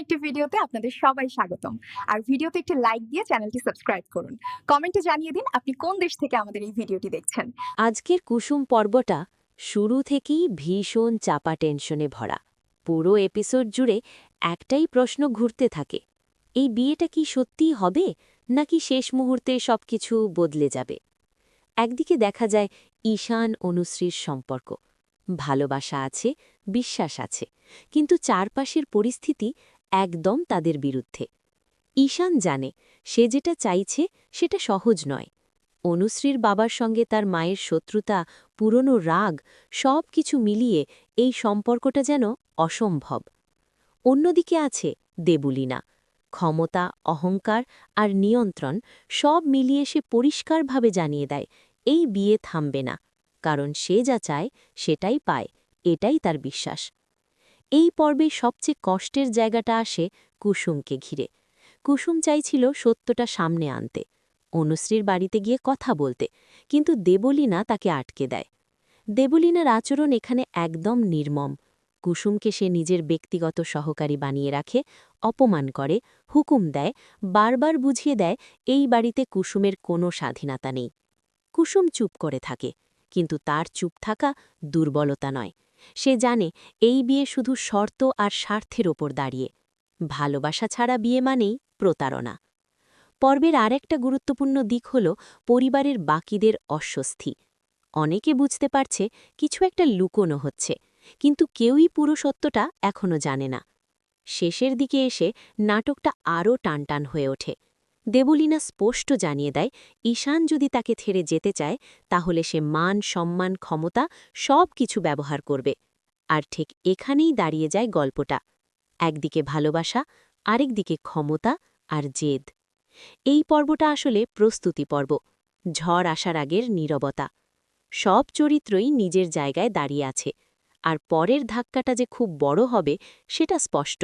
একটি ভিডিওতে আপনাদের সবাই স্বাগতম। আর ভিডিওতে একটি লাইক দিয়ে চ্যানেলটি সাবস্ক্রাইব করুন। কমেন্টে জানিয়ে দিন আপনি কোন দেশ থেকে আমাদের এই ভিডিওটি দেখছেন। আজকের কুসুম পর্বটা শুরু থেকেই ভীষণ চাপা টেনশনে ভরা। পুরো এপিসোড জুড়ে একটাই প্রশ্ন ঘুরতে থাকে, এই বিয়েটা কি সত্যিই হবে নাকি শেষ মুহূর্তে সবকিছু বদলে যাবে। একদিকে দেখা যায় ঈশান অনুশ্রীর সম্পর্ক, ভালোবাসা আছে, বিশ্বাস আছে, কিন্তু চারপাশের পরিস্থিতি একদম তাদের বিরুদ্ধে। ঈশান জানে সে যেটা চাইছে সেটা সহজ নয়। অনুশ্রীর বাবার সঙ্গে তার মায়ের শত্রুতা, পুরনো রাগ, সব কিছু মিলিয়ে এই সম্পর্কটা যেন অসম্ভব। অন্যদিকে আছে দেবুলিনা। ক্ষমতা, অহংকার আর নিয়ন্ত্রণ সব মিলিয়ে সে পরিষ্কারভাবে জানিয়ে দেয় এই বিয়ে থামবে না, কারণ সে যা চায় সেটাই পায়, এটাই তার বিশ্বাস। এই পর্বে সবচেয়ে কষ্টের জায়গাটা আসে কুসুমকে ঘিরে। কুসুম চাইছিল সত্যটা সামনে আনতে, অনুশ্রীর বাড়িতে গিয়ে কথা বলতে, কিন্তু দেবলীনা তাকে আটকে দেয়। দেবলীনার আচরণ এখানে একদম নির্মম। কুসুমকে সে নিজের ব্যক্তিগত সহকারী বানিয়ে রাখে, অপমান করে, হুকুম দেয়, বারবার বুঝিয়ে দেয় এই বাড়িতে কুসুমের কোনো স্বাধীনতা নেই। কুসুম চুপ করে থাকে, কিন্তু তার চুপ থাকা দুর্বলতা নয়। সে জানে এই বিয়ে শুধু শর্ত আর স্বার্থের ওপর দাঁড়িয়ে। ভালোবাসা ছাড়া বিয়ে মানেই প্রতারণা। পর্বের আরেকটা গুরুত্বপূর্ণ দিক হল পরিবারের বাকিদের অস্বস্তি। অনেকে বুঝতে পারছে কিছু একটা লুকোনো হচ্ছে, কিন্তু কেউই পুরো সত্যটা এখনও জানে না। শেষের দিকে এসে নাটকটা আরও টানটান হয়ে ওঠে। দেবলীনা স্পষ্ট জানিয়ে দেয় ঈশান যদি তাকে ছেড়ে যেতে চায় তাহলে সে মান, সম্মান, ক্ষমতা সব কিছু ব্যবহার করবে। আর ঠিক এখানেই দাঁড়িয়ে যায় গল্পটা। একদিকে ভালোবাসা, আরেকদিকে ক্ষমতা আর জেদ। এই পর্বটা আসলে প্রস্তুতি পর্ব, ঝড় আসার আগের নীরবতা। সব চরিত্রই নিজের জায়গায় দাঁড়িয়ে আছে, আর পরের ধাক্কাটা যে খুব বড় হবে সেটা স্পষ্ট।